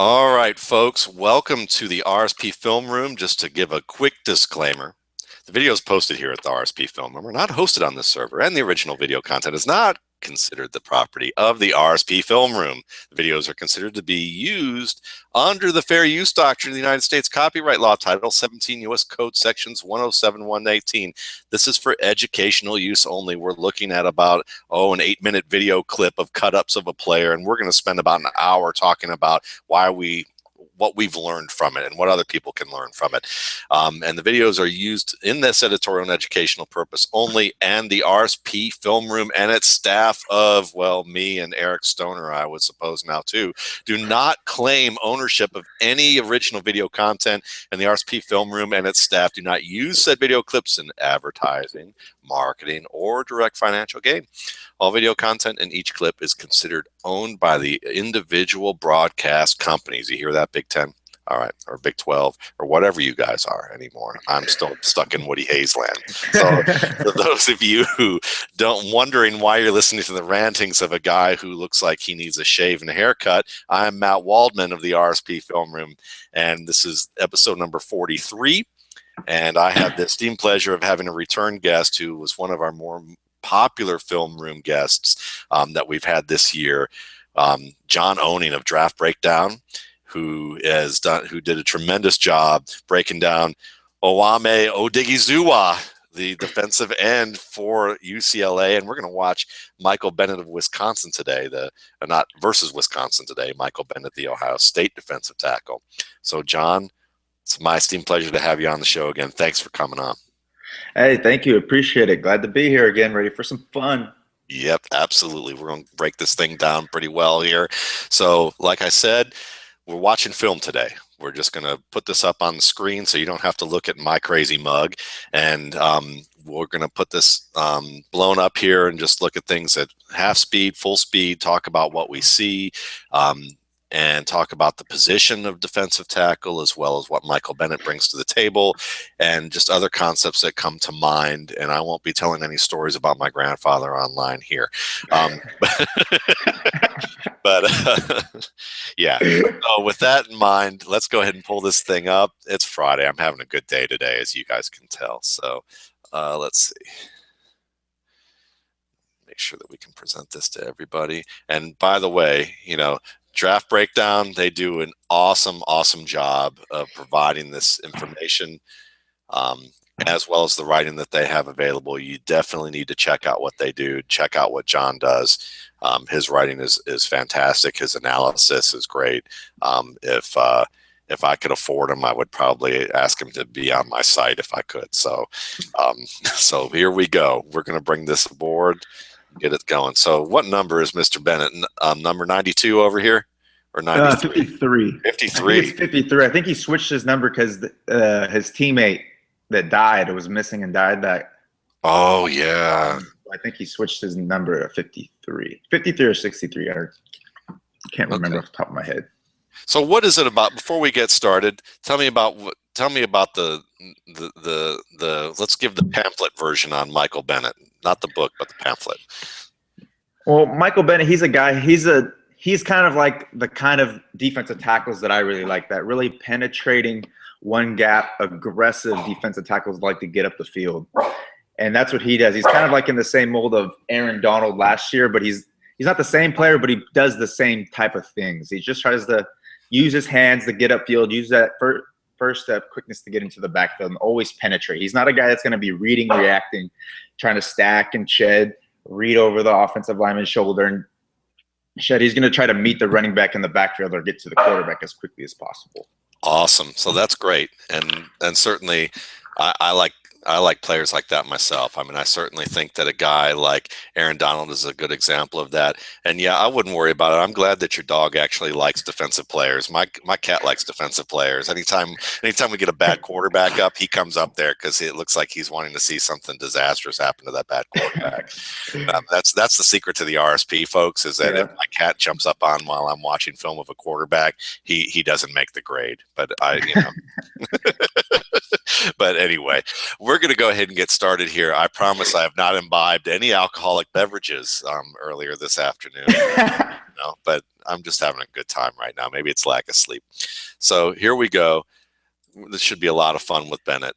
All right, folks, welcome to the RSP Film Room. Just to give a quick disclaimer, the video is posted here at the RSP Film Room. We're not hosted on this server, and the original video content is not considered the property of the RSP Film Room. The videos are considered to be used under the Fair Use Doctrine of the United States Copyright Law, Title 17 U.S. Code Sections 107, 118. This is for educational use only. We're looking at about, an 8-minute video clip of cut-ups of a player, and we're going to spend about an hour talking about what we've learned from it and what other people can learn from it. And the videos are used in this editorial and educational purpose only, and the RSP Film Room and its staff of, well, me and Eric Stoner, I would suppose now too, do not claim ownership of any original video content, and the RSP Film Room and its staff do not use said video clips in advertising, marketing, or direct financial gain. All video content in each clip is considered owned by the individual broadcast companies. You hear that, Big 10? All right, or Big 12, or whatever you guys are anymore. I'm still stuck in Woody Hayes land. So for those of you who wondering why you're listening to the rantings of a guy who looks like he needs a shave and a haircut, I'm Matt Waldman of the RSP Film Room, and this is episode number 43. And I have the esteemed pleasure of having a return guest who was one of our more popular film room guests that we've had this year, John Owning of Draft Breakdown, who did a tremendous job breaking down Owame Odighizuwa, the defensive end for UCLA, and we're going to watch Michael Bennett of Wisconsin today, not versus Wisconsin today. Michael Bennett, the Ohio State defensive tackle. So, John, it's my esteemed pleasure to have you on the show again. Thanks for coming on. Hey, thank you. Appreciate it. Glad to be here again, ready for some fun. Yep, absolutely. We're going to break this thing down pretty well here. So, like I said, we're watching film today. We're just going to put this up on the screen so you don't have to look at my crazy mug. And we're going to put this blown up here and just look at things at half speed, full speed, talk about what we see, and talk about the position of defensive tackle, as well as what Michael Bennett brings to the table, and just other concepts that come to mind. And I won't be telling any stories about my grandfather online here. Yeah. So with that in mind, let's go ahead and pull this thing up. It's Friday. I'm having a good day today, as you guys can tell. So let's see. Make sure that we can present this to everybody. And by the way, Draft Breakdown, they do an awesome job of providing this information, as well as the writing that they have available. You definitely need to check out what they do. Check out what John does. His writing is fantastic. His analysis is great. If I could afford him, I would probably ask him to be on my site if I could. So, so here we go. We're going to bring this aboard. Get it going. So what number is Mr. Bennett? Number 92 over here? Or 93? 53. 53. It's 53. I think he switched his number because his teammate that died was missing and died. Oh, yeah. I think he switched his number to 53. 53 or 63. I can't remember off the top of my head. So what is it about, before we get started, tell me about the let's give the pamphlet version on Michael Bennett, not the book, but the pamphlet. Well, Michael Bennett, he's a guy, he's kind of like the kind of defensive tackles that I really like, that really penetrating one gap, aggressive defensive tackles like to get up the field. And that's what he does. He's kind of like in the same mold of Aaron Donald last year, but he's not the same player, but he does the same type of things. He just tries to use his hands to get upfield, use that first step quickness to get into the backfield, and always penetrate. He's not a guy that's going to be reading, reacting, trying to stack and shed, read over the offensive lineman's shoulder and shed. He's going to try to meet the running back in the backfield or get to the quarterback as quickly as possible. Awesome. So that's great. And certainly I like players like that myself. I mean, I certainly think that a guy like Aaron Donald is a good example of that. And yeah, I wouldn't worry about it. I'm glad that your dog actually likes defensive players. My cat likes defensive players. Anytime we get a bad quarterback up, he comes up there because it looks like he's wanting to see something disastrous happen to that bad quarterback. That's the secret to the RSP, folks, is that if my cat jumps up on while I'm watching film of a quarterback, he doesn't make the grade. But but anyway, we're going to go ahead and get started here. I promise I have not imbibed any alcoholic beverages earlier this afternoon. know, but I'm just having a good time right now. Maybe it's lack of sleep. So here we go. This should be a lot of fun with Bennett.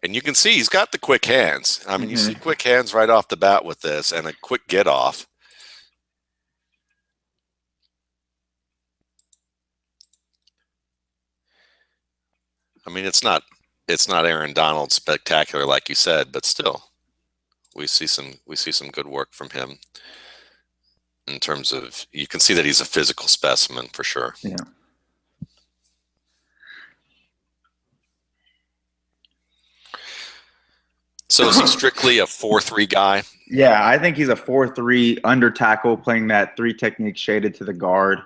And you can see he's got the quick hands. I mean, you see quick hands right off the bat with this and a quick get off. I mean, it's not Aaron Donald spectacular like you said, but still we see some good work from him in terms of, you can see that he's a physical specimen for sure. Yeah. So is he strictly a 4-3 guy? Yeah, I think he's a 4-3 under tackle, playing that 3 technique shaded to the guard,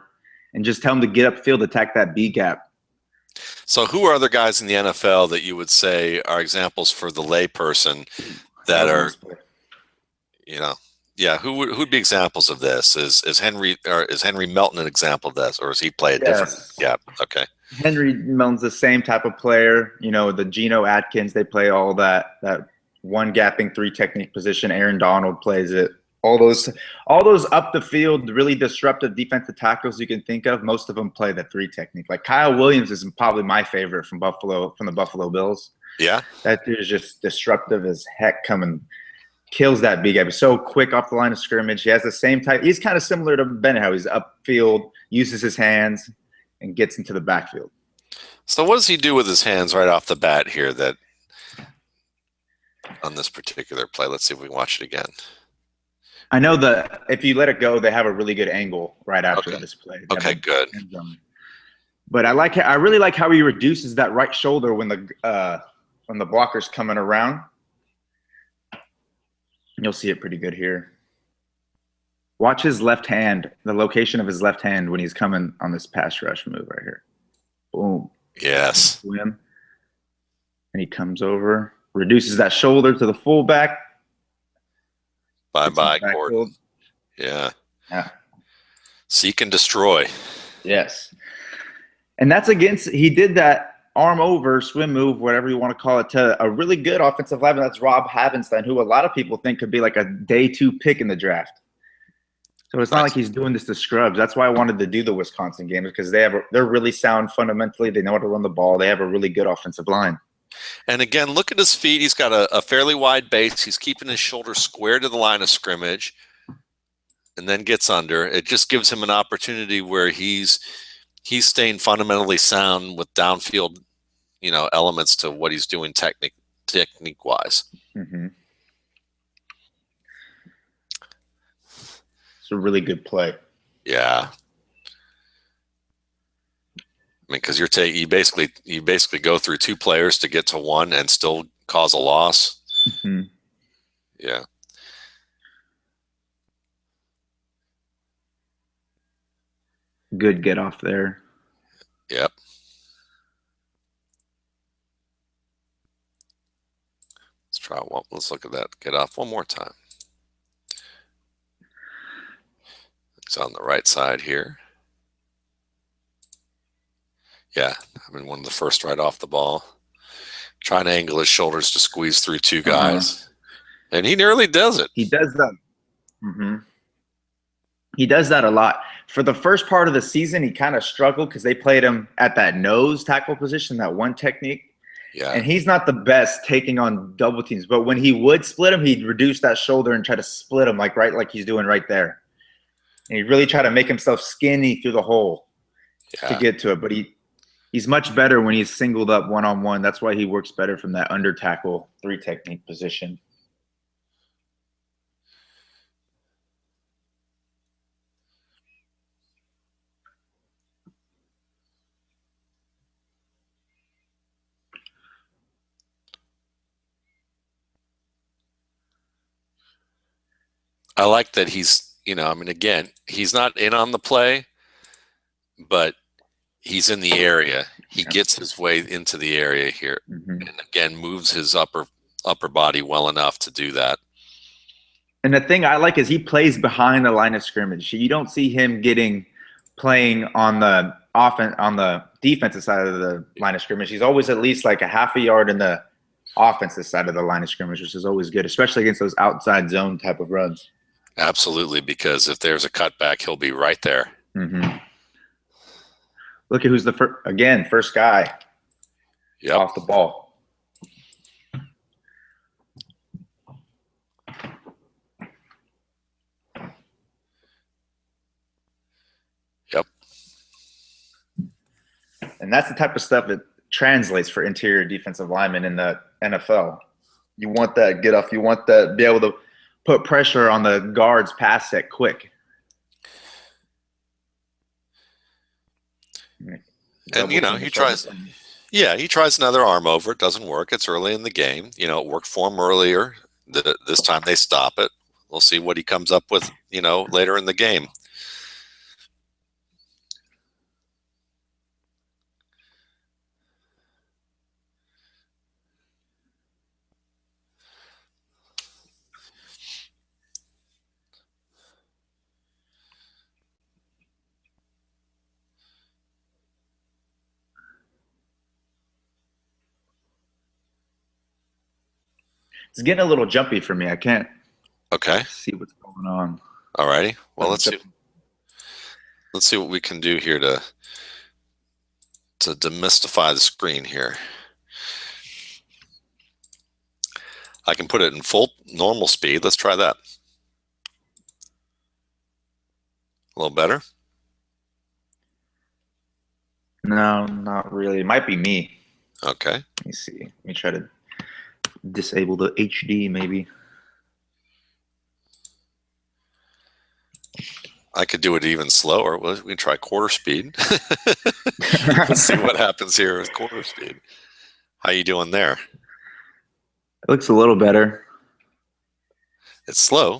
and just tell him to get upfield, attack that B gap. So who are other guys in the NFL that you would say are examples for the layperson that are, you know, yeah, who'd be examples of this? Is Henry Melton an example of this, or does he play a different? Yeah, okay. Henry Melton's the same type of player. You know, the Geno Atkins, they play all that one gapping 3 technique position. Aaron Donald plays it. All those up the field, really disruptive defensive tackles you can think of, most of them play the 3 technique. Like Kyle Williams is probably my favorite from the Buffalo Bills. Yeah. That dude is just disruptive as heck, kills that big gap. He's so quick off the line of scrimmage. He has the same type. He's kind of similar to Bennett, how he's upfield, uses his hands, and gets into the backfield. So what does he do with his hands right off the bat here that on this particular play? Let's see if we can watch it again. I know that if you let it go, they have a really good angle right after this play. Okay, good. But I really like how he reduces that right shoulder when the blocker's coming around. You'll see it pretty good here. Watch his left hand, the location of his left hand when he's coming on this pass rush move right here. Boom. Yes. Swim. And he comes over, reduces that shoulder to the fullback. Bye-bye, Gordon. Yeah. Seek and destroy. Yes. And that's he did that arm over, swim move, whatever you want to call it, to a really good offensive lineman. That's Rob Havenstein, who a lot of people think could be like a day 2 pick in the draft. So it's not like he's doing this to scrubs. That's why I wanted to do the Wisconsin games, because they're really sound fundamentally. They know how to run the ball. They have a really good offensive line. And again, look at his feet. He's got a fairly wide base. He's keeping his shoulder square to the line of scrimmage and then gets under. It just gives him an opportunity where he's staying fundamentally sound with downfield, you know, elements to what he's doing technique-wise. It's a really good play. Yeah. I mean, because you basically go through 2 players to get to 1 and still cause a loss. Yeah. Good get off there. Yep. Let's look at that. Get off one more time. It's on the right side here. Yeah, I mean, one of the first right off the ball. Trying to angle his shoulders to squeeze through 2 guys. And he nearly does it. He does that. He does that a lot. For the first part of the season, he kind of struggled because they played him at that nose tackle position, that 1 technique. Yeah. And he's not the best taking on double teams. But when he would split him, he'd reduce that shoulder and try to split him like he's doing right there. And he'd really try to make himself skinny through the hole to get to it. But he's much better when he's singled up one-on-one. That's why he works better from that under tackle 3 technique position. I like that he's, you know, I mean, again, he's not in on the play, but he's in the area. He gets his way into the area here, and again moves his upper body well enough to do that. And the thing I like is he plays behind the line of scrimmage. You don't see him playing on the defensive side of the line of scrimmage. He's always at least like a half a yard in the offensive side of the line of scrimmage, which is always good, especially against those outside zone type of runs. Absolutely, because if there's a cutback, he'll be right there. Mm-hmm. Look at who's the first, again, first guy off the ball. Yep. And that's the type of stuff that translates for interior defensive linemen in the NFL. You want that get off. You want that be able to put pressure on the guards pass set quick. And, you know, he tries another arm over. It doesn't work. It's early in the game. You know, it worked for him earlier. This time they stop it. We'll see what he comes up with, you know, later in the game. It's getting a little jumpy for me. I can't see what's going on. All righty. Well, let's see. Let's see what we can do here to demystify the screen here. I can put it in full normal speed. Let's try that. A little better? No, not really. It might be me. Okay. Let me see. Let me try to disable the HD maybe. I could do it even slower. We can try quarter speed. Let's see what happens here with quarter speed. How you doing there? It looks a little better. It's slow,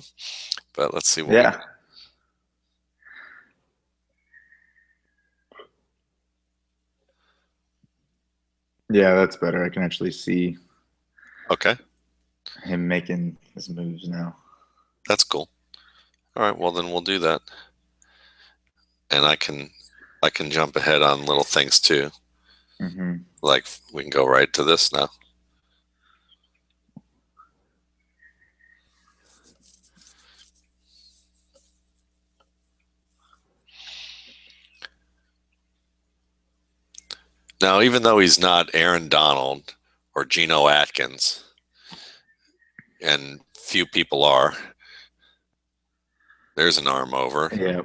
but let's see what Yeah, that's better. I can actually see him making his moves now. That's cool. All right, well then we'll do that. And I can jump ahead on little things too. Mm-hmm. Like we can go right to this now. Now, even though he's not Aaron Donald or Geno Atkins, and few people are, there's an arm over. Yeah.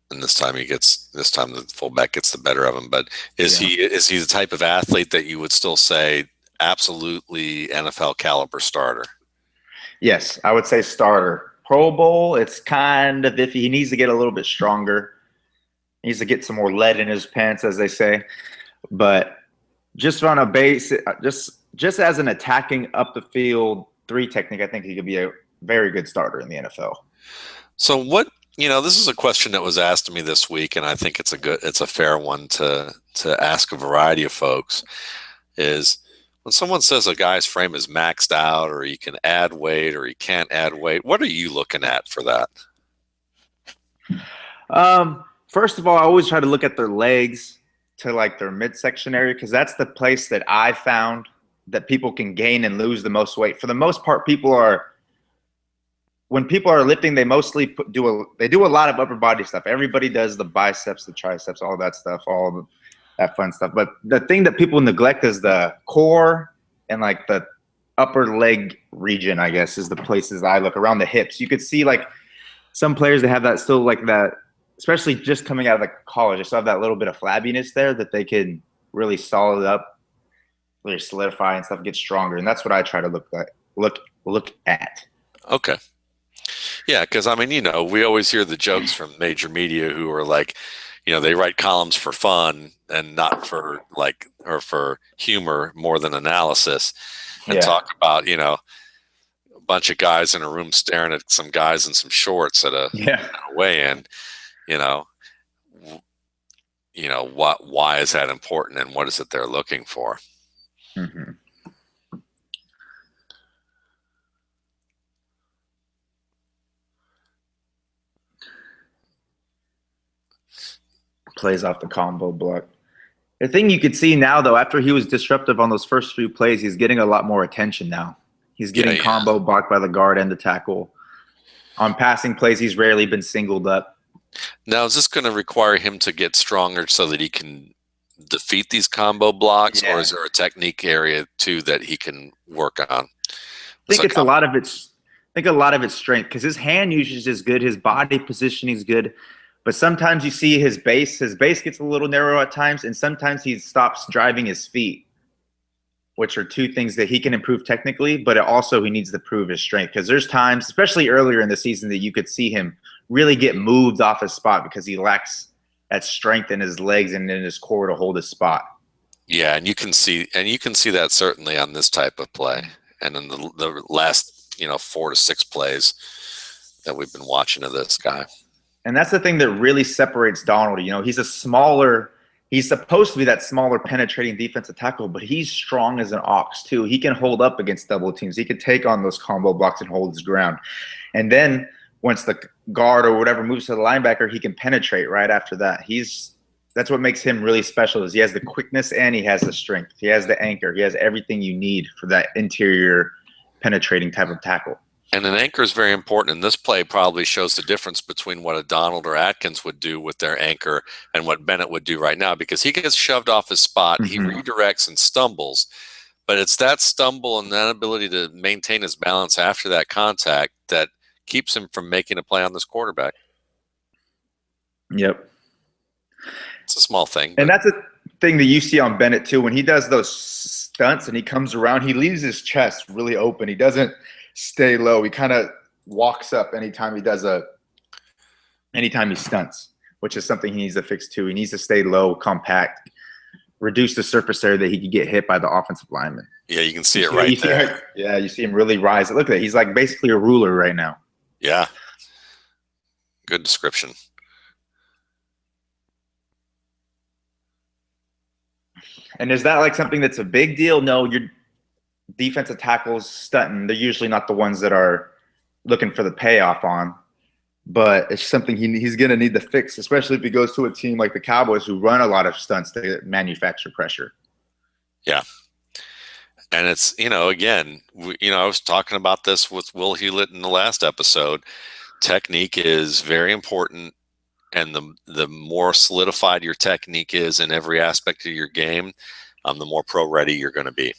And this time the fullback gets the better of him. But is he the type of athlete that you would still say absolutely NFL caliber starter? Yes, I would say starter. Pro Bowl, it's kind of iffy. He needs to get a little bit stronger. He needs to get some more lead in his pants, as they say. But just on a base, just as an attacking up the field 3 technique, I think he could be a very good starter in the NFL. So what, you know, this is a question that was asked to me this week, and I think it's a fair one to ask a variety of folks, is when someone says a guy's frame is maxed out or he can add weight or he can't add weight, what are you looking at for that? First of all, I always try to look at their legs to like their midsection area, because that's the place that I found that people can gain and lose the most weight. For the most part, when people are lifting, they mostly do a lot of upper body stuff. Everybody does the biceps, the triceps, all that stuff, that fun stuff. But the thing that people neglect is the core and like the upper leg region, I guess, is the places I look around the hips. You could see like some players that have that still like that, especially just coming out of the college, they still have that little bit of flabbiness there that they can really solid up, really solidify and stuff, get stronger. And that's what I try to look at. Okay. Yeah, because I mean, you know, we always hear the jokes from major media who are like, you know, they write columns for fun and not for like, or for humor more than analysis, and talk about, you know, a bunch of guys in a room staring at some guys in some shorts at a weigh-in. You know, why is that important, and what is it they're looking for? Mm-hmm. Plays off the combo block. The thing you could see now, though, after he was disruptive on those first few plays, he's getting a lot more attention now. He's Yeah, getting combo blocked by the guard and the tackle. On passing plays, he's rarely been singled up. Now, is this going to require him to get stronger so that he can defeat these combo blocks, or is there a technique area too that he can work on? I think it's a lot of it's. I think a lot of it's strength because his hand usage is good, his body positioning is good, but sometimes you see his base. His base gets a little narrow at times, and sometimes he stops driving his feet, which are two things that he can improve technically, but also he needs to prove his strength because there's times, especially earlier in the season, that you could see him really get moved off his spot because he lacks that strength in his legs and in his core to hold his spot. Yeah, and you can see that certainly on this type of play, and in the last 4 to 6 plays that we've been watching of this guy. And that's the thing that really separates Donald. He's he's supposed to be that smaller penetrating defensive tackle, but he's strong as an ox too. He can hold up against double teams. He can take on those combo blocks and hold his ground. And then once the guard or whatever moves to the linebacker, he can penetrate right after that. That's what makes him really special is he has the quickness and he has the strength. He has the anchor. He has everything you need for that interior penetrating type of tackle. And an anchor is very important, and this play probably shows the difference between what a Donald or Atkins would do with their anchor and what Bennett would do right now, because he gets shoved off his spot, he redirects and stumbles, but it's that stumble and that ability to maintain his balance after that contact that keeps him from making a play on this quarterback. Yep. It's a small thing. And that's a thing that you see on Bennett too. When he does those stunts and he comes around, he leaves his chest really open. He doesn't stay low. He kind of walks up anytime he stunts, which is something he needs to fix too. He needs to stay low, compact, reduce the surface area that he could get hit by the offensive lineman. Yeah, you can see it right there. Yeah, you see him really rise. Look at that. He's like basically a ruler right now. Yeah. Good description. And is that like something that's a big deal? No, your defensive tackles stunting. They're usually not the ones that are looking for the payoff on. But it's something he's going to need to fix, especially if he goes to a team like the Cowboys who run a lot of stunts to manufacture pressure. Yeah. And it's, again, I was talking about this with Will Hewlett in the last episode. Technique is very important. And the more solidified your technique is in every aspect of your game, the more pro-ready you're going to be.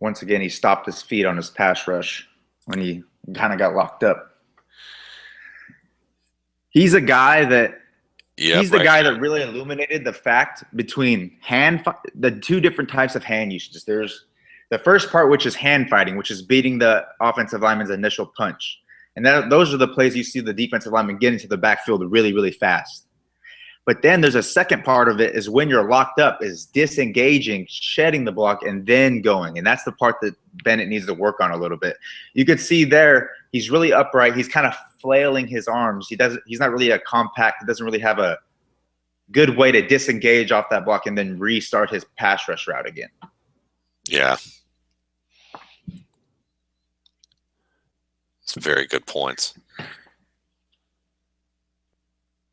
Once again, he stopped his feet on his pass rush when he kind of got locked up. He's a guy that guy that really illuminated the fact between the two different types of hand usages. There's the first part, which is hand fighting, which is beating the offensive lineman's initial punch. And those are the plays you see the defensive lineman get into the backfield really, really fast. But then there's a second part of it is when you're locked up is disengaging, shedding the block, and then going. And that's the part that Bennett needs to work on a little bit. You could see there he's really upright. He's kind of flailing his arms. He's not really a compact. He doesn't really have a good way to disengage off that block and then restart his pass rush route again. Yeah. Some very good points.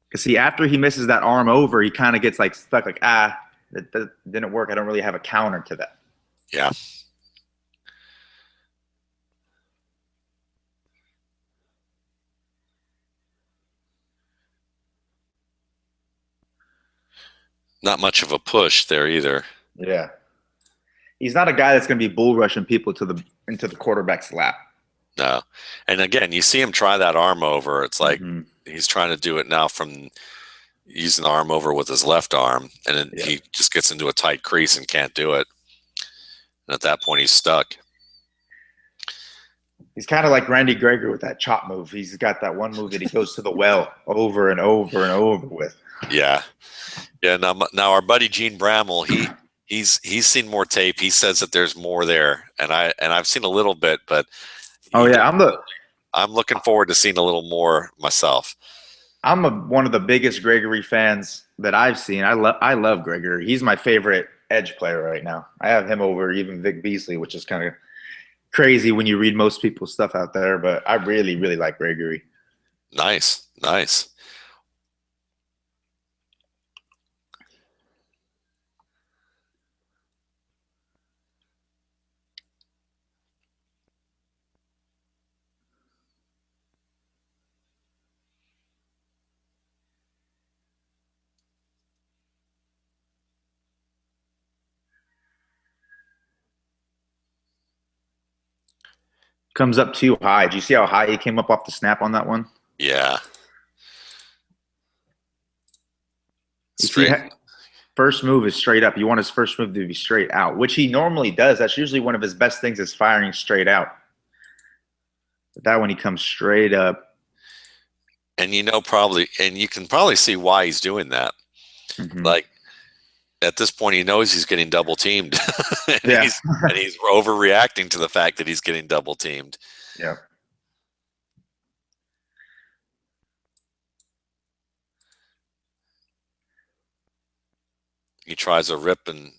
Because see, after he misses that arm over, he kind of gets like stuck, like, that didn't work. I don't really have a counter to that. Yeah. Not much of a push there either. Yeah. He's not a guy that's going to be bull rushing people into the quarterback's lap. No. And again, you see him try that arm over. It's like he's trying to do it now from using the arm over with his left arm. And then he just gets into a tight crease and can't do it. And at that point, he's stuck. He's kind of like Randy Gregory with that chop move. He's got that one move that he goes to the well over and over and over with. Yeah. Yeah. Now our buddy Gene Bramall, he's seen more tape. He says that there's more there. And I've seen a little bit, but I'm looking forward to seeing a little more myself. I'm one of the biggest Gregory fans that I've seen. I love Gregory. He's my favorite edge player right now. I have him over even Vic Beasley, which is kind of crazy when you read most people's stuff out there, but I really, really like Gregory. Nice. Nice. Comes up too high. Do you see how high he came up off the snap on that one? Yeah. You see, Straight. first move is straight up. You want his first move to be straight out, which he normally does. That's usually one of his best things is firing straight out. But that one, he comes straight up. And you can probably see why he's doing that. Mm-hmm. Like at this point, he knows he's getting double teamed, and, Yeah. he's overreacting to the fact that he's getting double teamed. Yeah. He tries a rip and,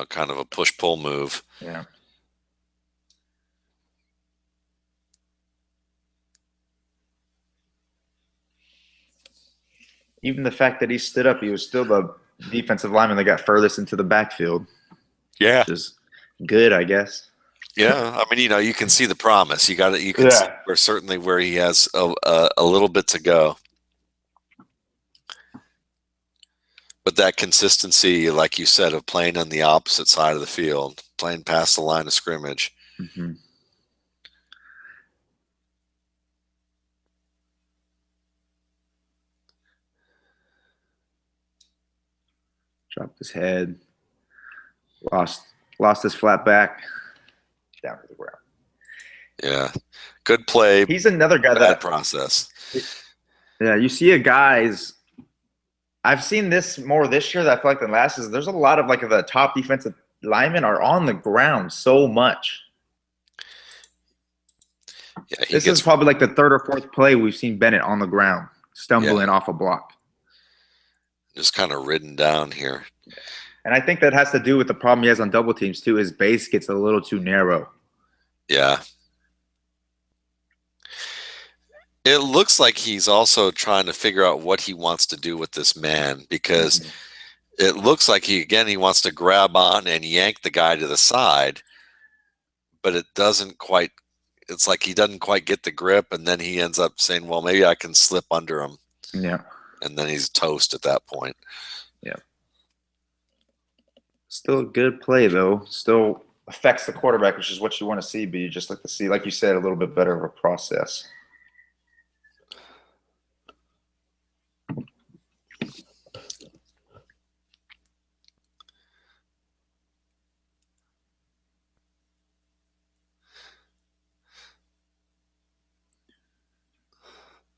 kind of a push-pull move. Yeah. Even the fact that he stood up, he was still the defensive lineman that got furthest into the backfield. Yeah. Which is good, I guess. Yeah. I mean, you can see the promise. You can see certainly where he has a little bit to go. But that consistency, like you said, of playing on the opposite side of the field, playing past the line of scrimmage. Mm-hmm. Dropped his head. Lost his flat back. Down to the ground. Yeah. Good play. He's another guy that process. Yeah, you see I've seen this more this year that I feel like than last is there's a lot of like the top defensive linemen are on the ground so much. Yeah, this is probably like the third or fourth play we've seen Bennett on the ground, stumbling off a block. Just kind of ridden down here. And I think that has to do with the problem he has on double teams too. His base gets a little too narrow. Yeah. It looks like he's also trying to figure out what he wants to do with this man, because it looks like he wants to grab on and yank the guy to the side, but it doesn't quite. It's like he doesn't quite get the grip, and then he ends up saying, well, maybe I can slip under him. Yeah. And then he's toast at that point. Yeah. Still a good play, though. Still affects the quarterback, which is what you want to see, but you just like to see, like you said, a little bit better of a process.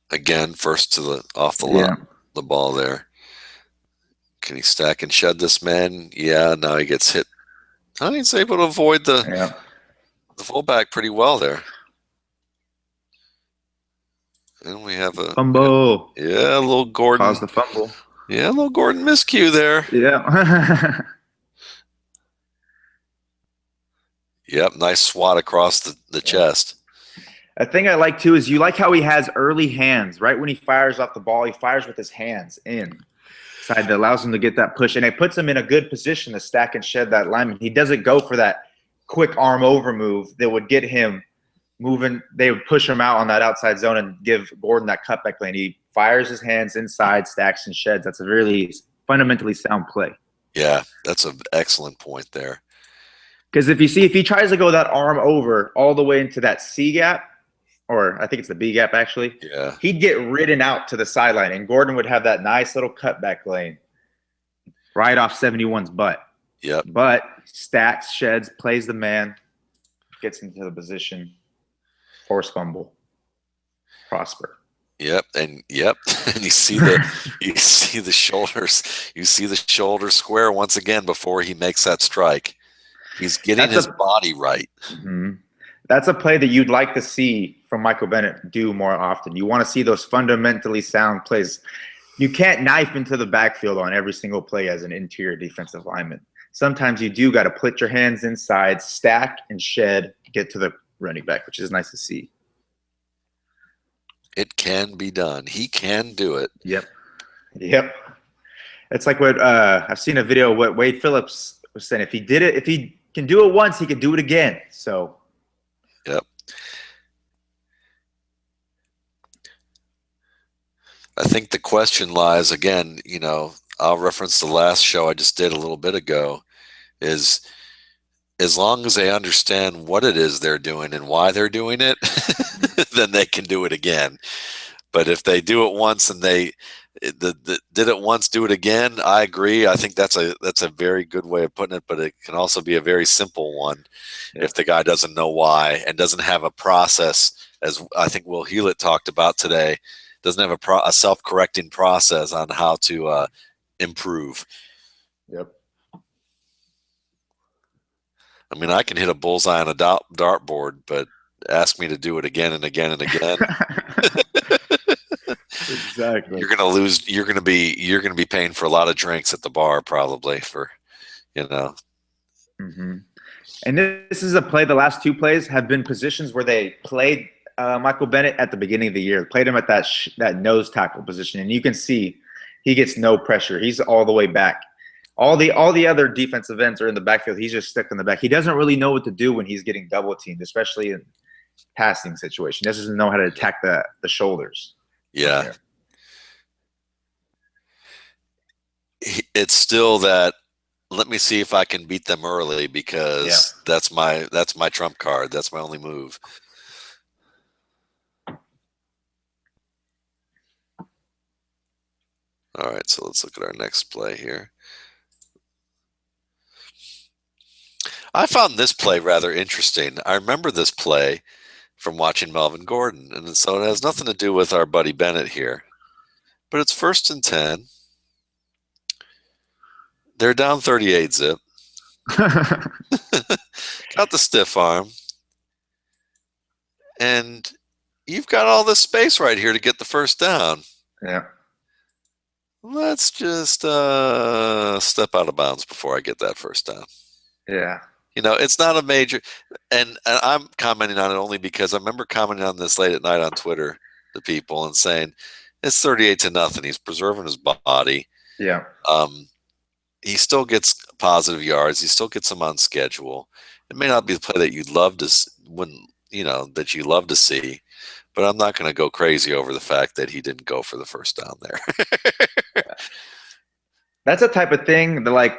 Again, first to off the ball there. Can he stack and shed this man? Yeah, now he gets hit. He's able to avoid the fullback pretty well there. And we have a fumble. Yeah, a little Gordon. Caused the fumble. Yeah, a little Gordon miscue there. Yeah. Yep, nice swat across the chest. A thing I like too is you like how he has early hands. Right when he fires off the ball, he fires with his hands inside that allows him to get that push, and it puts him in a good position to stack and shed that lineman. He doesn't go for that quick arm over move that would get him moving. They would push him out on that outside zone and give Gordon that cutback lane. He fires his hands inside, stacks and sheds. That's a really fundamentally sound play. Yeah, that's an excellent point there. Because if he tries to go that arm over all the way into that C gap, or I think it's the B gap actually, he'd get ridden out to the sideline, and Gordon would have that nice little cutback lane right off 71's butt. Yep. But stacks, sheds, plays the man, gets into the position, force fumble, prosper. Yep, and you see the shoulders, square once again before he makes that strike. He's getting his body right. Mm-hmm. That's a play that you'd like to see from Michael Bennett do more often. You want to see those fundamentally sound plays. You can't knife into the backfield on every single play as an interior defensive lineman. Sometimes you do got to put your hands inside, stack and shed, get to the running back, which is nice to see. It can be done. He can do it. Yep. It's like what I've seen a video of what Wade Phillips was saying. If he can do it once, he can do it again. So. Yep. I think the question lies again, I'll reference the last show I just did a little bit ago, is as long as they understand what it is they're doing and why they're doing it, then they can do it again. But if they do it once and they did it once, do it again, I agree. I think that's a very good way of putting it, but it can also be a very simple one if the guy doesn't know why and doesn't have a process, as I think Will Hewlett talked about today, doesn't have a self-correcting process on how to improve. Yep. I mean, I can hit a bullseye on a dartboard, but ask me to do it again and again and again. Exactly. You're gonna lose. You're gonna be paying for a lot of drinks at the bar, probably for, you know. Mm-hmm. And this is a play. The last two plays have been positions where they played Michael Bennett at the beginning of the year, played him at that nose tackle position, and you can see he gets no pressure. He's all the way back. All the other defensive ends are in the backfield. He's just stuck in the back. He doesn't really know what to do when he's getting double teamed, especially in passing situation. He doesn't know how to attack the shoulders. Yeah. It's still that, let me see if I can beat them early, because that's my trump card. That's my only move. All right, so let's look at our next play here. I found this play rather interesting. I remember this play from watching Melvin Gordon, and so it has nothing to do with our buddy Bennett here. But it's 1st and 10. They're down 38 zip. Got the stiff arm. And you've got all this space right here to get the first down. Yeah. Let's just step out of bounds before I get that first down. Yeah. You know, it's not a major, and I'm commenting on it only because I remember commenting on this late at night on Twitter to people and saying it's 38-0. He's preserving his body. Yeah. He still gets positive yards. He still gets them on schedule. It may not be the play that you'd love to that you love to see, but I'm not going to go crazy over the fact that he didn't go for the first down there. That's a type of thing that, like,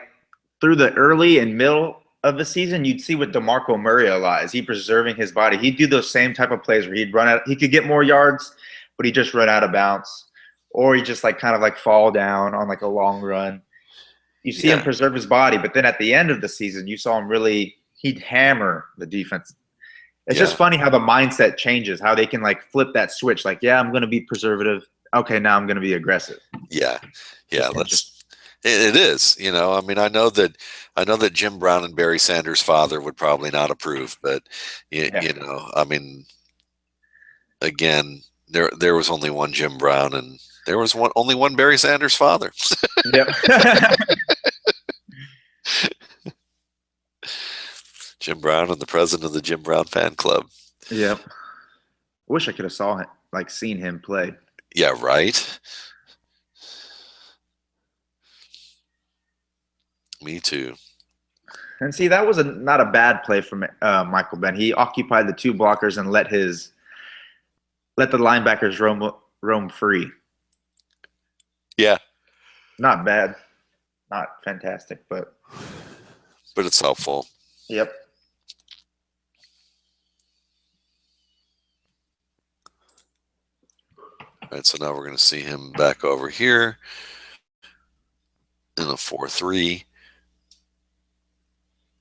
through the early and middle of the season, you'd see with DeMarco Murray a lot. Is he preserving his body? He'd do those same type of plays where he'd run out. He could get more yards, but he'd just run out of bounds, or he just kind of fall down on like a long run. You see him preserve his body, but then at the end of the season, you saw him he'd hammer the defense. It's just funny how the mindset changes, how they can flip that switch. I'm going to be preservative. Okay, now I'm going to be aggressive. Yeah. It is. I mean, I know that Jim Brown and Barry Sanders' father would probably not approve, but I mean, again, there was only one Jim Brown, and there was only one Barry Sanders' father. Yep. Jim Brown and the president of the Jim Brown fan club. Yep. Wish I could have seen him play. Yeah, right. Me too. And see, that was not a bad play from Michael Bennett. He occupied the two blockers and let the linebackers roam free. Yeah. Not bad. Not fantastic, but it's helpful. Yep. All right, so now we're going to see him back over here in a 4-3.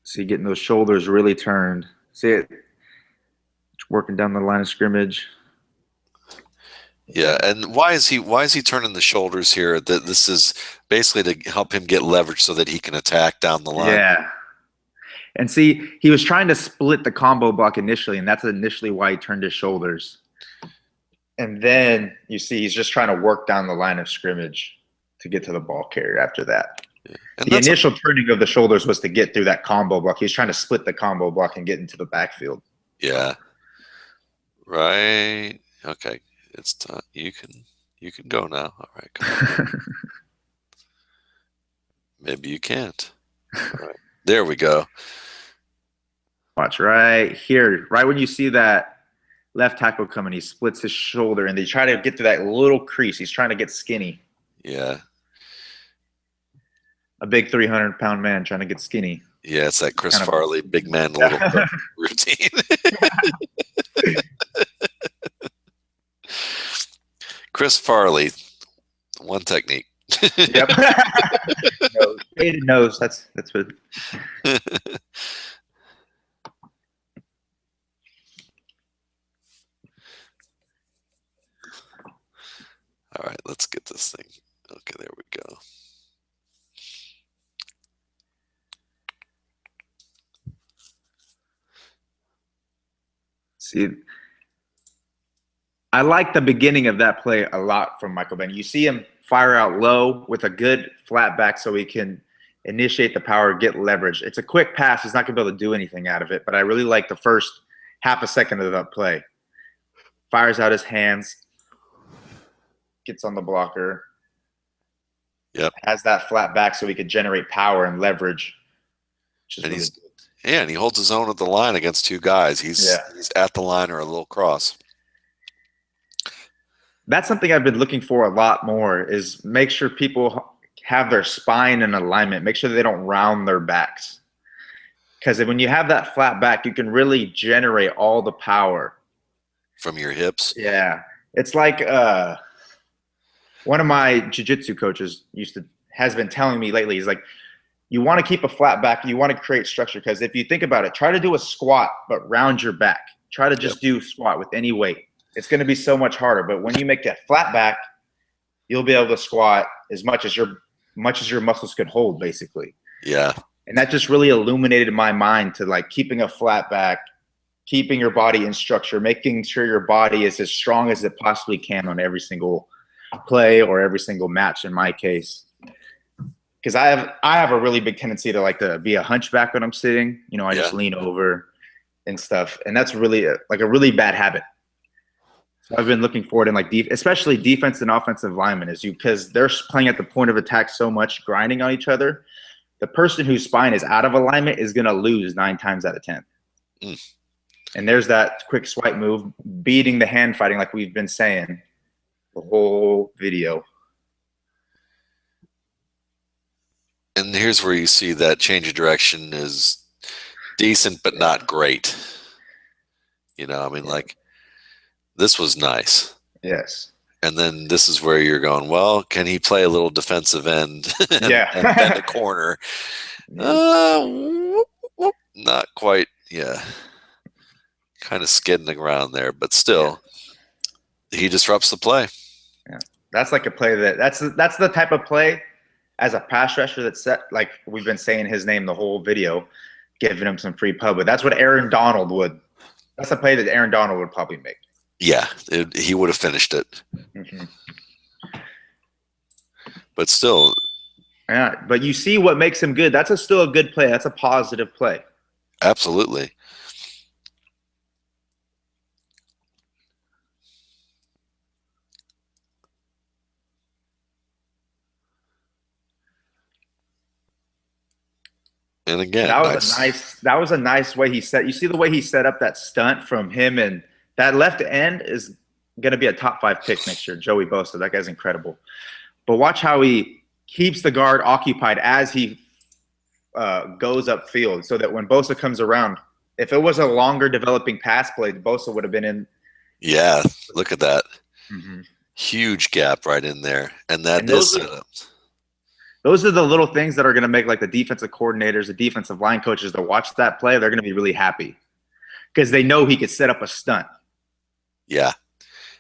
See, getting those shoulders really turned. See it working down the line of scrimmage. Yeah, and why is he turning the shoulders here? This is basically to help him get leverage so that he can attack down the line. Yeah. And see, he was trying to split the combo block initially, and that's initially why he turned his shoulders. And then you see he's just trying to work down the line of scrimmage to get to the ball carrier after that. Yeah. And the initial turning of the shoulders was to get through that combo block. He was trying to split the combo block and get into the backfield. Yeah. Right. Okay. It's time. You can go now. All right. Come on. Maybe you can't. All right. There we go. Watch right here. Right when you see that left tackle coming, he splits his shoulder, and they try to get to that little crease. He's trying to get skinny. Yeah. A big 300-pound man trying to get skinny. Yeah, it's that Chris Kind of. Farley, big man, little coach routine. Chris Farley, one technique. Yep. Nose. Faded nose. That's what. All right, let's get this thing. Okay, there we go. See, I like the beginning of that play a lot from Michael Bennett. You see him fire out low with a good flat back so he can initiate the power, get leverage. It's a quick pass. He's not going to be able to do anything out of it, but I really like the first half a second of that play. Fires out his hands, gets on the blocker. Yep. Has that flat back so he could generate power and leverage. Which is And really he's good. yeah, and he holds his own at the line against two guys. He's at the line or a little cross. That's something I've been looking for a lot more is make sure people have their spine in alignment. Make sure they don't round their backs. Because when you have that flat back, you can really generate all the power. From your hips? Yeah. It's like one of my jiu-jitsu coaches has been telling me lately, he's like, you want to keep a flat back, you want to create structure, because if you think about it, try to do a squat, but round your back. Try to just do squat with any weight. It's going to be so much harder. But when you make that flat back, you'll be able to squat as much as your muscles could hold, basically. Yeah. And that just really illuminated my mind to like keeping a flat back, keeping your body in structure, making sure your body is as strong as it possibly can on every single play or every single match in my case. Because I have a really big tendency to like to be a hunchback when I'm sitting. You know, I just lean over and stuff. And that's really a really bad habit. So I've been looking forward in like especially defense and offensive linemen because they're playing at the point of attack so much, grinding on each other. The person whose spine is out of alignment is going to lose 9 times out of 10. And there's that quick swipe move, beating the hand fighting like we've been saying the whole video. And here's where you see that change of direction is decent, but not great. You know, I mean, like, this was nice. Yes. And then this is where you're going, well, can he play a little defensive end and bend the corner? Not quite. Yeah. Kind of skidding the ground there, but still, he disrupts the play. Yeah. That's like a play that's the type of play as a pass rusher that's set, like we've been saying his name the whole video, giving him some free pub. But that's what Aaron Donald would. That's a play that Aaron Donald would probably make. Yeah, he would have finished it. But still. Yeah, but you see what makes him good. That's still a good play. That's a positive play. Absolutely. And again, that was a nice way he set. You see the way he set up that stunt from him, and that left end is going to be a top 5 pick next year. Joey Bosa, that guy's incredible. But watch how he keeps the guard occupied as he goes upfield, so that when Bosa comes around, if it was a longer developing pass play, Bosa would have been in. Yeah, look at that. Huge gap right in there, and is set up. Those are the little things that are going to make like the defensive coordinators, the defensive line coaches that watch that play, they're going to be really happy because they know he could set up a stunt. Yeah.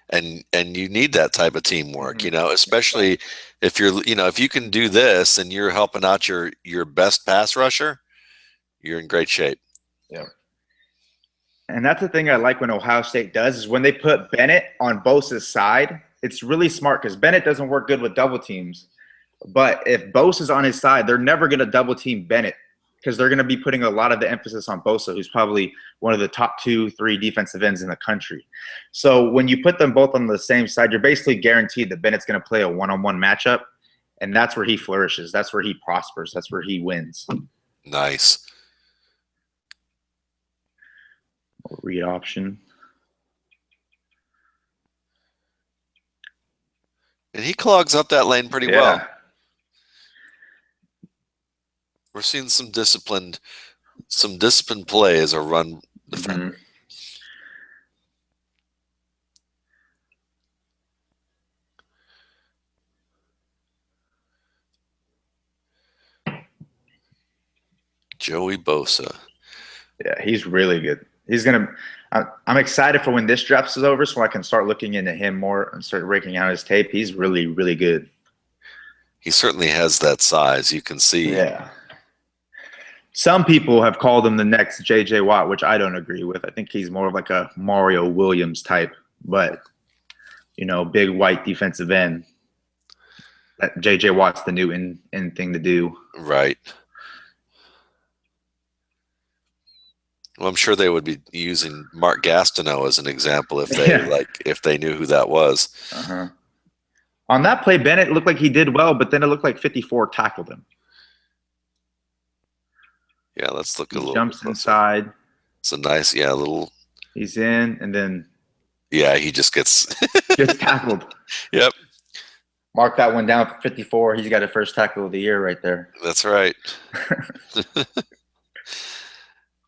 And you need that type of teamwork, you know, especially if you're, you know, if you can do this and you're helping out your best pass rusher, you're in great shape. Yeah. And that's the thing I like when Ohio State does is when they put Bennett on Bosa's side, it's really smart because Bennett doesn't work good with double teams. But if Bosa's on his side, they're never going to double team Bennett because they're going to be putting a lot of the emphasis on Bosa, who's probably one of the top 2-3 defensive ends in the country. So when you put them both on the same side, you're basically guaranteed that Bennett's going to play a one-on-one matchup, and that's where he flourishes. That's where he prospers. That's where he wins. Nice. Read option. And he clogs up that lane pretty well. We're seeing some disciplined play as a run defender. Joey Bosa. Yeah, he's really good. He's gonna. I'm excited for when this draft is over, so I can start looking into him more and start raking out his tape. He's really, really good. He certainly has that size. You can see. Yeah. Some people have called him the next J.J. Watt, which I don't agree with. I think he's more of like a Mario Williams type, but big white defensive end. That J.J. Watt's the new in thing to do. Right. Well, I'm sure they would be using Mark Gastineau as an example if they if they knew who that was. On that play, Bennett looked like he did well, but then it looked like 54 tackled him. Yeah, let's look a little. Jumps inside. It's a nice, little. He's in, and then. Yeah, he just gets tackled. Yep. Mark that one down for 54. He's got a first tackle of the year right there. That's right.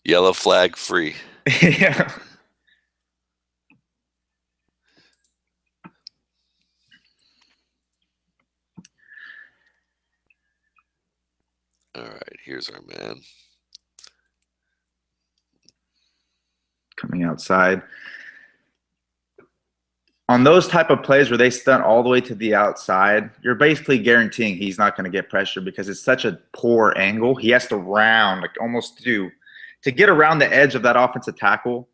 Yellow flag free. Yeah. All right, here's our man. Coming outside. On those type of plays where they stunt all the way to the outside, you're basically guaranteeing he's not going to get pressure because it's such a poor angle. He has to round, like almost to get around the edge of that offensive tackle.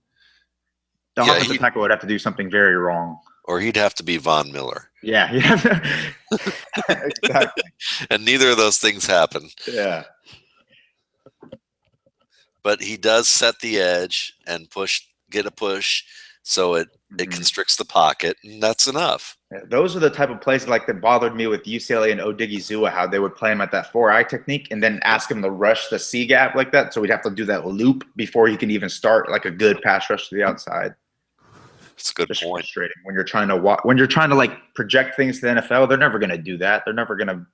The offensive tackle would have to do something very wrong. Or he'd have to be Von Miller. Yeah. Exactly. And neither of those things happen. Yeah. But he does set the edge and get a push so it constricts the pocket, and that's enough. Yeah, those are the type of plays that bothered me with UCLA and Odigizua, how they would play him at that 4-eye technique and then ask him to rush the C gap like that. So we'd have to do that loop before he can even start like a good pass rush to the outside. It's a good point. Frustrating when you're trying to project things to the NFL. They're never going to do that. They're never going to.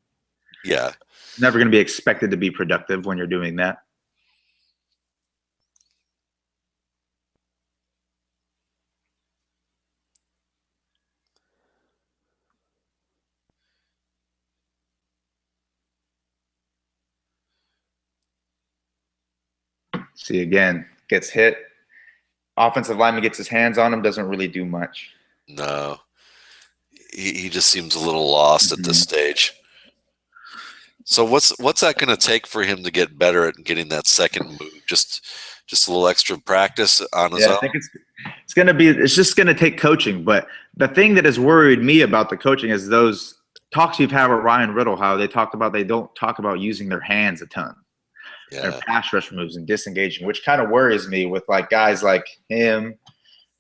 Yeah. Never going to be expected to be productive when you're doing that. See, again, gets hit. Offensive lineman gets his hands on him, doesn't really do much. No. He just seems a little lost at this stage. So what's that going to take for him to get better at getting that second move? Just a little extra practice on his own? I think it's just going to take coaching. But the thing that has worried me about the coaching is those talks you've had with Ryan Riddle, how they don't talk about using their hands a ton. Yeah. Their pass rush moves and disengaging, which kind of worries me with guys like him,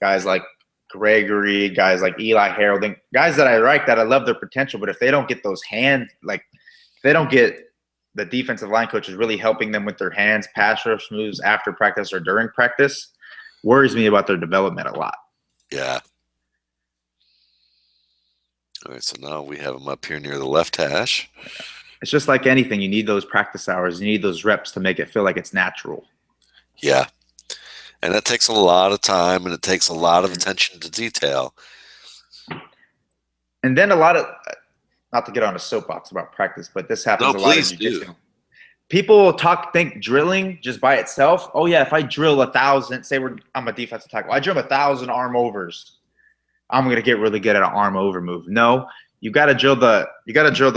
guys like Gregory, guys like Eli Harold, and guys that I like, that I love their potential. But if they don't get those hands, if they don't get the defensive line coaches really helping them with their hands, pass rush moves after practice or during practice, worries me about their development a lot. Yeah. All right, so now we have him up here near the left hash. It's just like anything. You need those practice hours. You need those reps to make it feel like it's natural. Yeah. And that takes a lot of time, and it takes a lot of attention to detail. And then a lot of – not to get on a soapbox about practice, but this happens a lot in jiu-jitsu. People think drilling just by itself. Oh, yeah, if I drill 1,000 – say I'm a defensive tackle. I drill 1,000 arm overs. I'm going to get really good at an arm over move. No. You got to drill the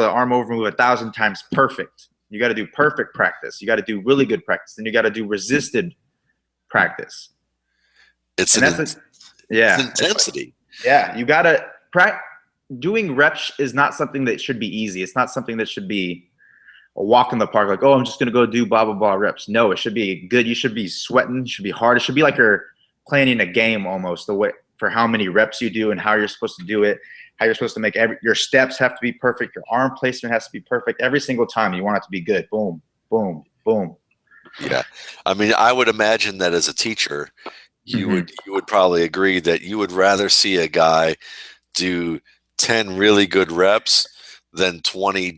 arm over move 1,000 times perfect. You got to do perfect practice. You got to do really good practice. Then you got to do resisted practice. It's intensity. You got to doing reps is not something that should be easy. It's not something that should be a walk in the park. I'm just going to go do blah, blah, blah reps. No, it should be good. You should be sweating. It should be hard. It should be like you're planning a game almost, the way for how many reps you do and how you're supposed to do it. How you're supposed to make your steps have to be perfect. Your arm placement has to be perfect every single time. You want it to be good. Boom, boom, boom. Yeah. I mean, I would imagine that as a teacher, you would probably agree that you would rather see a guy do 10 really good reps than 20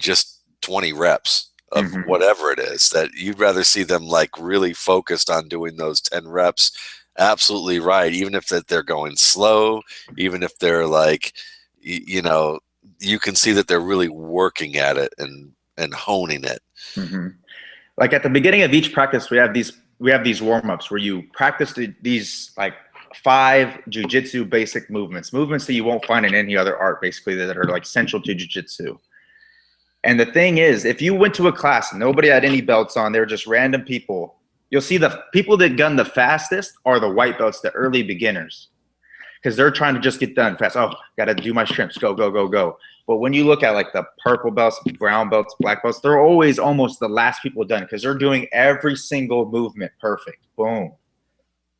reps. of whatever it is, that you'd rather see them like really focused on doing those 10 reps absolutely right, even if that they're going slow, even if they're like, you know, you can see that they're really working at it and honing it. Like at the beginning of each practice, we have these warm-ups where you practice these like 5 jiu-jitsu basic movements that you won't find in any other art, basically, that are like central to jiu-jitsu. And the thing is, if you went to a class, nobody had any belts on, they were just random people, you'll see the people that gun the fastest are the white belts, the early beginners, because they're trying to just get done fast. Oh, got to do my shrimps, go, go, go, go. But when you look at like the purple belts, brown belts, black belts, they're always almost the last people done, because they're doing every single movement perfect. Boom,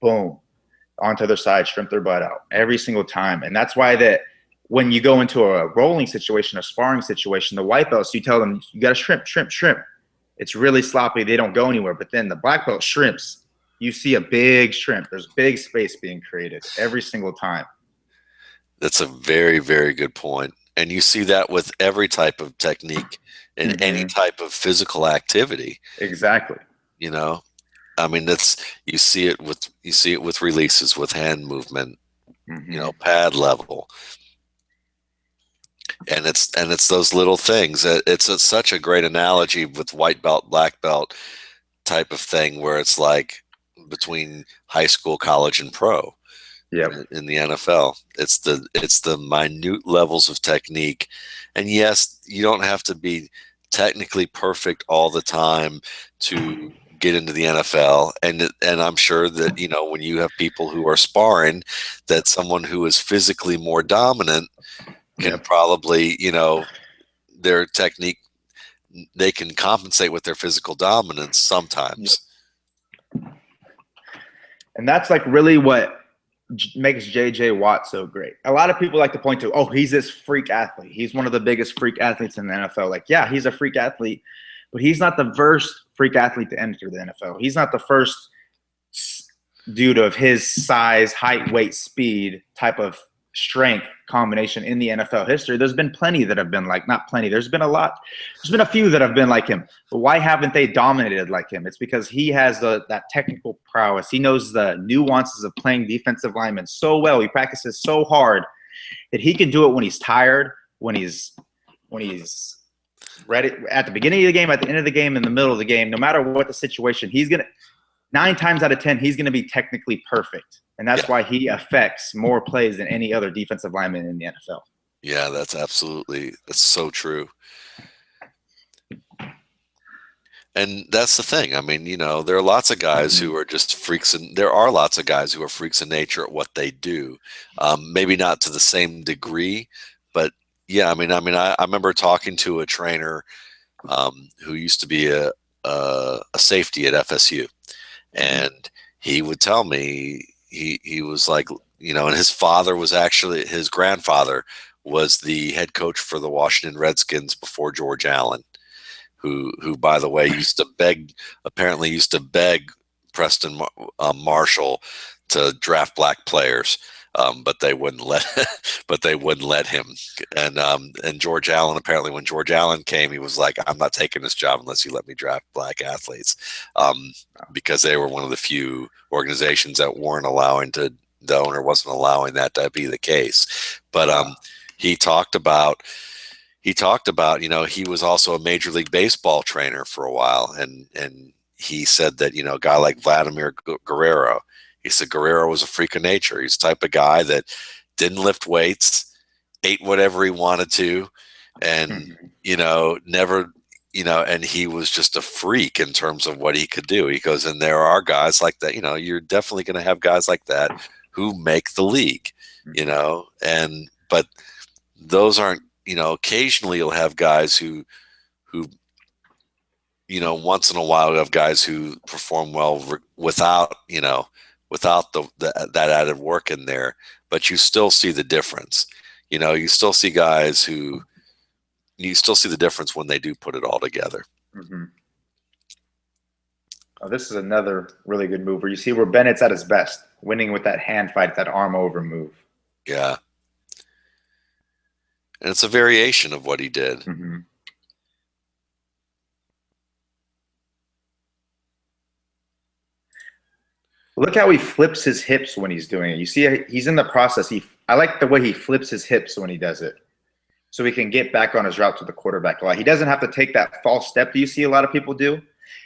boom, onto their side, shrimp their butt out every single time. And that's why that when you go into a rolling situation, a sparring situation, the white belts, you tell them you got to shrimp, shrimp, shrimp. It's really sloppy. They don't go anywhere. But then the black belt shrimps, you see a big shrimp. There's big space being created every single time. That's a very, very good point. And you see that with every type of technique and any type of physical activity. Exactly. You know, I mean, you see it with releases, with hand movement, you know, pad level. And it's those little things. It's such a great analogy with white belt, black belt type of thing, where it's like between high school, college, and pro. In the NFL, it's the minute levels of technique. And yes, you don't have to be technically perfect all the time to get into the NFL. And I'm sure that, you know, when you have people who are sparring, that someone who is physically more dominant can probably, you know, their technique, they can compensate with their physical dominance sometimes. And that's like really what makes JJ Watt so great. A lot of people like to point to, oh, he's this freak athlete. He's one of the biggest freak athletes in the NFL. Like, yeah, he's a freak athlete, but he's not the first freak athlete to enter the NFL. He's not the first dude of his size, height, weight, speed type of strength combination in the NFL history. There's been plenty that have been like, not plenty, there's been a few that have been like him. But why haven't they dominated like him? It's because he has that technical prowess. He knows the nuances of playing defensive linemen so well. He practices so hard that he can do it when he's tired, when he's ready, at the beginning of the game, at the end of the game, in the middle of the game. No matter what the situation, he's gonna 9 times out of 10 he's gonna be technically perfect. And that's why he affects more plays than any other defensive lineman in the NFL. Yeah, that's so true. And that's the thing. I mean, you know, there are lots of guys who are just freaks, and there are lots of guys who are freaks in nature at what they do. Maybe not to the same degree, but yeah, I mean, I remember talking to a trainer who used to be a safety at FSU, and he would tell me, he was like, you know, and his grandfather was the head coach for the Washington Redskins before George Allen, who by the way apparently used to beg Preston Marshall to draft black players, but they wouldn't let him. And George Allen, apparently when George Allen came, he was like, I'm not taking this job unless you let me draft black athletes, because they were one of the few organizations that weren't allowing the owner wasn't allowing that to be the case. But he talked about, you know, he was also a Major League Baseball trainer for a while, and he said that, you know, a guy like Vladimir Guerrero, he said Guerrero was a freak of nature. He's the type of guy that didn't lift weights, ate whatever he wanted to, and you know, never, you know, and he was just a freak in terms of what he could do. He goes, and there are guys like that, you know, you're definitely going to have guys like that who make the league, you know, but those aren't, you know, occasionally you'll have guys who, you know, once in a while you have guys who perform well without, you know, without that added work in there, but you still see the difference. You know, you still see guys you still see the difference when they do put it all together. Oh, this is another really good move where you see where Bennett's at his best, winning with that hand fight, that arm over move. Yeah. And it's a variation of what he did. Look how he flips his hips when he's doing it. You see, he's in the process. I like the way he flips his hips when he does it, so he can get back on his route to the quarterback a lot. He doesn't have to take that false step that you see a lot of people do.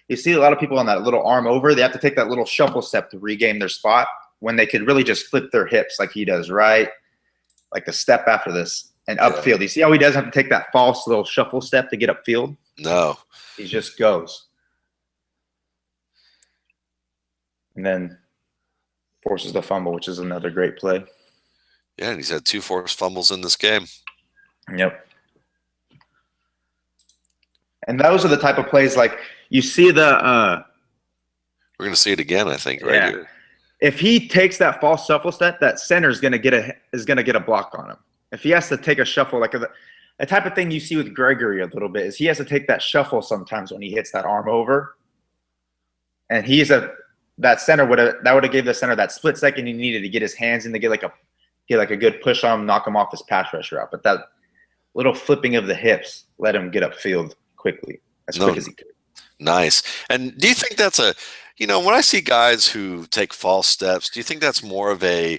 You see a lot of people on that little arm over. They have to take that little shuffle step to regain their spot when they could really just flip their hips like he does, right? Like the step after this and upfield. You see how he doesn't have to take that false little shuffle step to get upfield? No. He just goes. And then forces the fumble, which is another great play. Yeah, and he's had 2 forced fumbles in this game. Yep. And those are the type of plays like you see the we're going to see it again, I think, right here. If he takes that false shuffle step, that center is going to get a block on him. If he has to take a shuffle, like a type of thing you see with Gregory a little bit is he has to take that shuffle sometimes when he hits that arm over. And that center would have gave the center that split second he needed to get his hands in to get like a good push on him, knock him off his pass rush route. But that little flipping of the hips let him get upfield quickly, quick as he could. Nice. And do you think that's when I see guys who take false steps, do you think that's more of a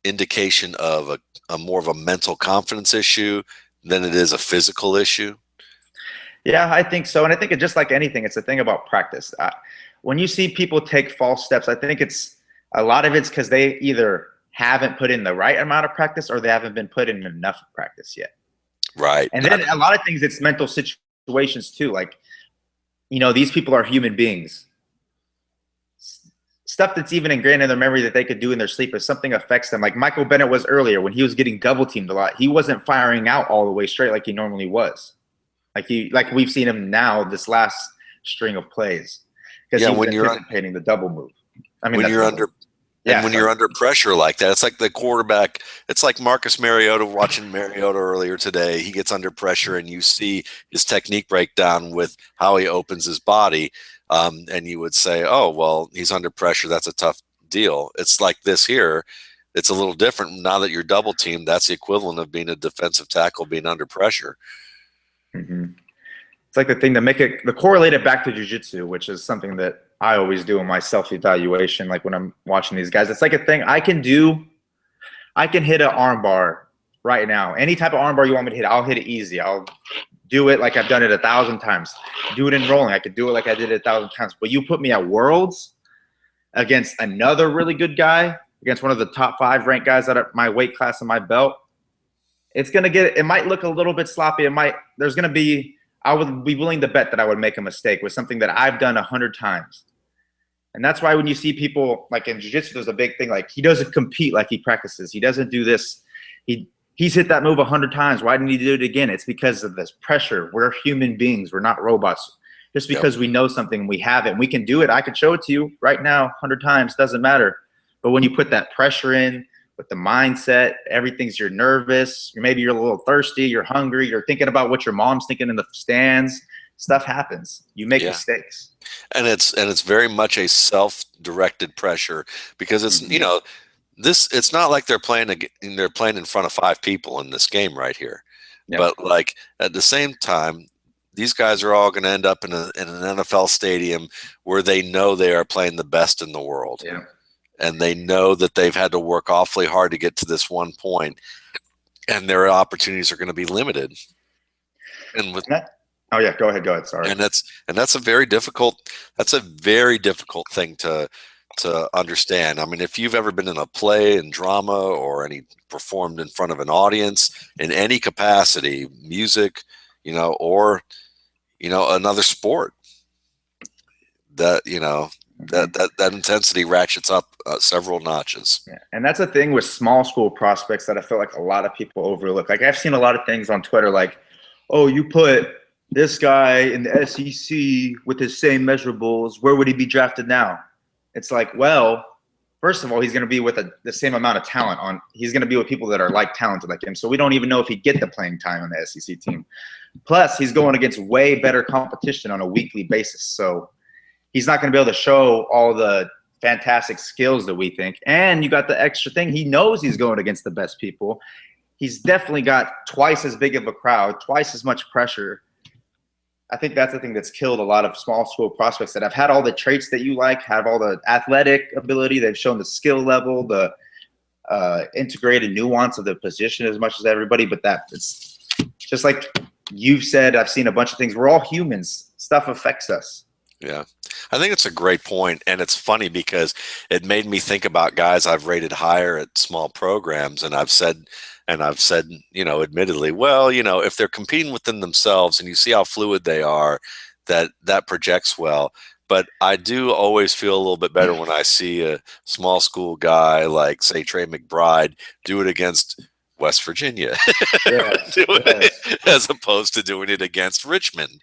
indication of a more of a mental confidence issue than it is a physical issue? Yeah, I think so. And I think just like anything, it's a thing about practice. When you see people take false steps, I think a lot of it's because they either haven't put in the right amount of practice or they haven't been put in enough practice yet. Right. And then a lot of things, it's mental situations too. Like, these people are human beings. Stuff that's even ingrained in their memory that they could do in their sleep, if something affects them. Like Michael Bennett was earlier when he was getting double teamed a lot. He wasn't firing out all the way straight like he normally was. Like we've seen him now this last string of plays because he's anticipating the double move. I mean, when you're under pressure like that, it's like the quarterback. It's like Marcus Mariota, watching Mariota earlier today. He gets under pressure, and you see his technique breakdown with how he opens his body. And you would say, oh, well, he's under pressure. That's a tough deal. It's like this here. It's a little different. Now that you're double teamed, that's the equivalent of being a defensive tackle being under pressure. Mm-hmm. It's like the thing to make it correlate it back to jiu-jitsu, which is something that I always do in my self-evaluation. Like when I'm watching these guys, it's like a thing I can hit an arm bar right now. Any type of arm bar you want me to hit, I'll hit it easy. I'll do it like I've done it 1,000 times. Do it in rolling. I could do it like I did it 1,000 times. But you put me at Worlds against another really good guy, against one of the top 5 ranked guys out of my weight class and my belt, it might look a little bit sloppy. I would be willing to bet that I would make a mistake with something that I've done 100 times. And that's why when you see people like in jiu-jitsu, there's a big thing, like he doesn't compete like he practices. He doesn't do this. He's hit that move 100 times. Why didn't he do it again? It's because of this pressure. We're human beings. We're not robots. Just because we know something, we have it, and we can do it. I could show it to you right now 100 times. Doesn't matter. But when you put that pressure in with the mindset, you're nervous. Maybe you're a little thirsty. You're hungry. You're thinking about what your mom's thinking in the stands. Stuff happens. You make mistakes. And it's very much a self-directed pressure because it's, it's not like they're playing in front of 5 people in this game right here. Yep. But like at the same time, these guys are all going to end up in an NFL stadium where they know they are playing the best in the world. Yeah. And they know that they've had to work awfully hard to get to this one point, and their opportunities are going to be limited. And with oh yeah, go ahead. Sorry. And that's a very difficult thing to understand. I mean, if you've ever been in a play and drama or performed in front of an audience in any capacity, music, or another sport, that that intensity ratchets up several notches. Yeah. And that's a thing with small school prospects that I feel like a lot of people overlook. Like I've seen a lot of things on Twitter like, oh, you put this guy in the SEC with his same measurables, where would he be drafted now? It's like, well, first of all, he's going to be with the same amount of talent he's going to be with people that are talented like him. So we don't even know if he'd get the playing time on the SEC team. Plus, he's going against way better competition on a weekly basis. So he's not going to be able to show all the fantastic skills that we think. And you got the extra thing. He knows he's going against the best people. He's definitely got twice as big of a crowd, twice as much pressure. I think that's the thing that's killed a lot of small school prospects that have had all the traits that you like, have all the athletic ability. They've shown the skill level, the integrated nuance of the position as much as everybody. But that it's just like you've said, I've seen a bunch of things. We're all humans. Stuff affects us. Yeah, I think it's a great point, and it's funny because it made me think about guys I've rated higher at small programs, and I've said, admittedly, well, if they're competing within themselves, and you see how fluid they are, that projects well. But I do always feel a little bit better when I see a small school guy like, say, Trey McBride do it against West Virginia, as opposed to doing it against Richmond.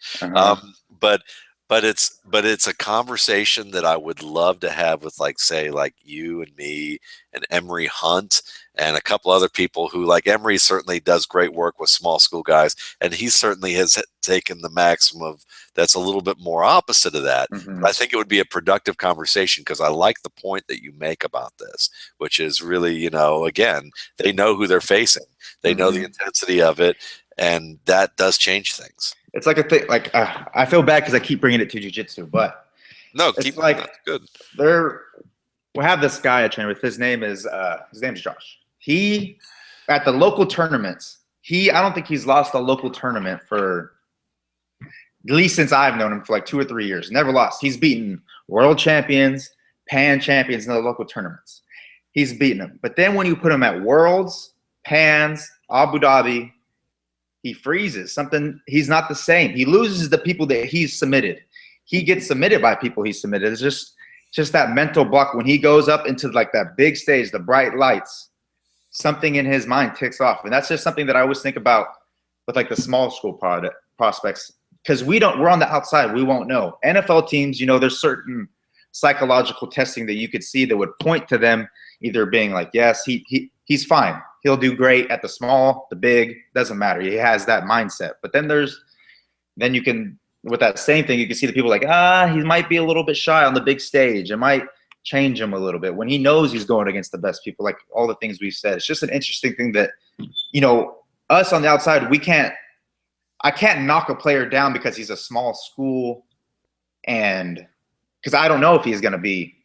But it's a conversation that I would love to have with, like, say, like you and me and Emery Hunt and a couple other people who, like, Emery certainly does great work with small school guys, and he certainly has taken the maximum of that's a little bit more opposite of that. But I think it would be a productive conversation because I like the point that you make about this, which is really, again, they know who they're facing. They know the intensity of it, and that does change things. It's like a thing. Like I feel bad because I keep bringing it to jiu-jitsu, but no, it's like that's good. We have this guy I train with. His name's Josh. He at the local tournaments. I don't think he's lost a local tournament for at least since I've known him for like 2 or 3 years. Never lost. He's beaten world champions, pan champions in the local tournaments. He's beaten them. But then when you put him at worlds, pans, Abu Dhabi, he freezes. He's not the same. He loses the people that he's submitted. He gets submitted by people he's submitted. It's just that mental block when he goes up into like that big stage, the bright lights, something in his mind ticks off. And that's just something that I always think about with like the small school prospects. Because we're on the outside, we won't know. NFL teams, there's certain psychological testing that you could see that would point to them either being like, yes, he's fine. He'll do great at the small, the big, doesn't matter. He has that mindset. But then you can, with that same thing, you can see the people like, he might be a little bit shy on the big stage. It might change him a little bit when he knows he's going against the best people, like all the things we've said. It's just an interesting thing that, us on the outside, I can't knock a player down because he's a small school and because I don't know if he's going to be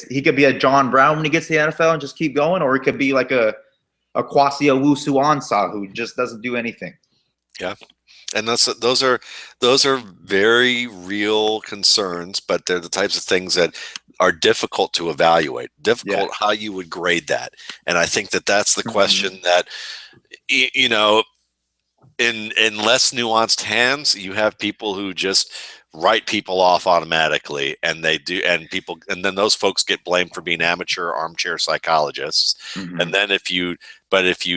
he could be a John Brown when he gets to the NFL and just keep going, or he could be like a Kwasi Owusu-Ansah who just doesn't do anything. Yeah. And those are very real concerns, but they're the types of things that are difficult to evaluate, how you would grade that. And I think that's the question that, in less nuanced hands, you have people who just write people off automatically, and and then those folks get blamed for being amateur armchair psychologists. And then if you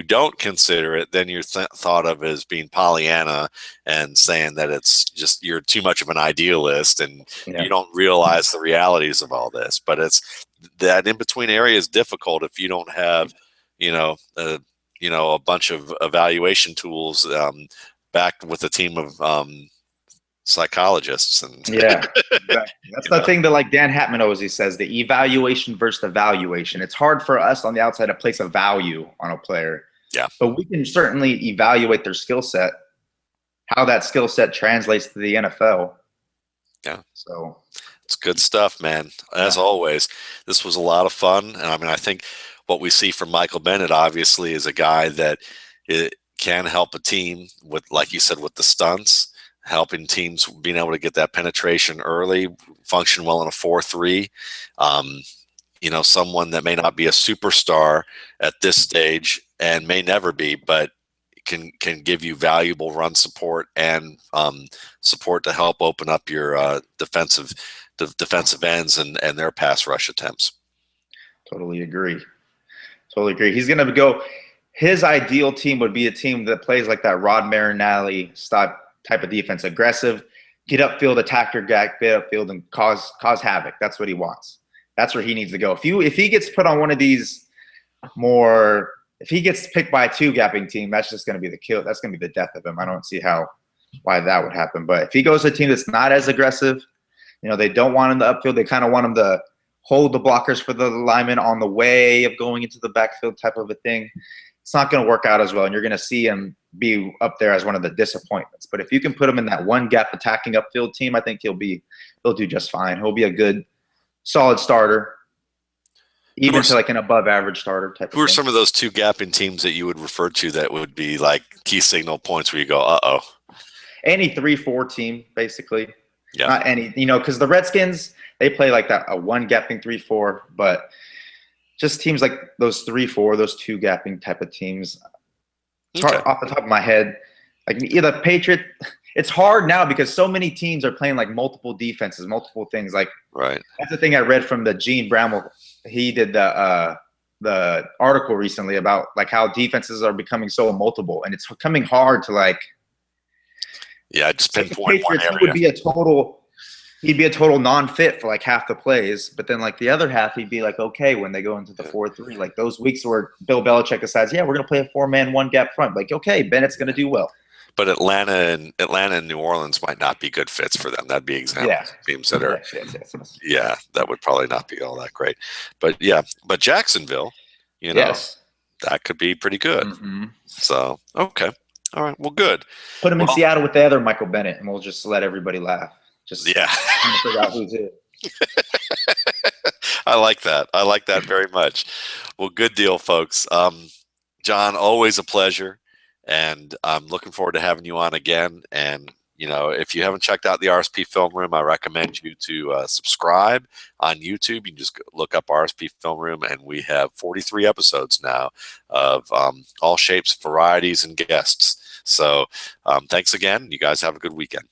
don't consider it, then you're thought of as being Pollyanna and saying that it's just you're too much of an idealist and you don't realize the realities of all this. But it's that in between area is difficult if you don't have a bunch of evaluation tools backed with a team of psychologists. And that's the thing that like Dan Hatman always says, the evaluation versus the valuation. It's hard for us on the outside to place a value on a player, but we can certainly evaluate their skill set, how that skill set translates to the NFL. So it's good stuff, man. As always, this was a lot of fun. And I mean, I think what we see from Michael Bennett obviously is a guy that can help a team with, like you said, with the stunts, helping teams being able to get that penetration early, function well in a 4-3. Someone that may not be a superstar at this stage and may never be, but can give you valuable run support and support to help open up your defensive ends and their pass rush attempts. Totally agree. He's going to go. His ideal team would be a team that plays like that Rod Marinelli type of defense, aggressive, get upfield, attack your get upfield, and cause havoc. That's what he wants. That's where he needs to go. If he gets put on one of these if he gets picked by a 2-gapping team, that's just going to be the kill. That's going to be the death of him. I don't see why that would happen. But if he goes to a team that's not as aggressive, they don't want him to upfield. They kind of want him to hold the blockers for the lineman on the way of going into the backfield type of a thing. it's not going to work out as well, and you're going to see him be up there as one of the disappointments. But if you can put him in that one gap attacking upfield team, I think he'll do just fine. He'll be a good, solid starter, even to like an above average starter type. Who are some of those two gapping teams that you would refer to that would be like key signal points where you go, any 3-4 team, basically. Yeah. Not any, because the Redskins, they play like that, a one gapping 3-4, but just teams like those 3-4, those two gapping type of teams. It's hard off the top of my head. Like the Patriots, it's hard now because so many teams are playing like multiple defenses, multiple things. Like, right. That's the thing I read from the Gene Bramwell. He did the article recently about like how defenses are becoming so multiple, and it's becoming hard to like. Yeah, just pinpoint one area. He'd be a total non-fit for like half the plays, but then like the other half, he'd be like okay when they go into the 4-3. Like those weeks where Bill Belichick decides, yeah, we're gonna play a 4-man, one gap front. Like okay, Bennett's gonna do well. But Atlanta and New Orleans might not be good fits for them. That'd be examples of teams that are. Yes. Yeah, that would probably not be all that great. But but Jacksonville, that could be pretty good. Mm-hmm. So okay, all right, well, good. Put him in Seattle with the other Michael Bennett, and we'll just let everybody laugh. Just figure out who's it. I like that. I like that very much. Well, good deal, folks. John, always a pleasure. And I'm looking forward to having you on again. And, if you haven't checked out the RSP Film Room, I recommend you to subscribe on YouTube. You can just look up RSP Film Room, and we have 43 episodes now of all shapes, varieties, and guests. So thanks again. You guys have a good weekend.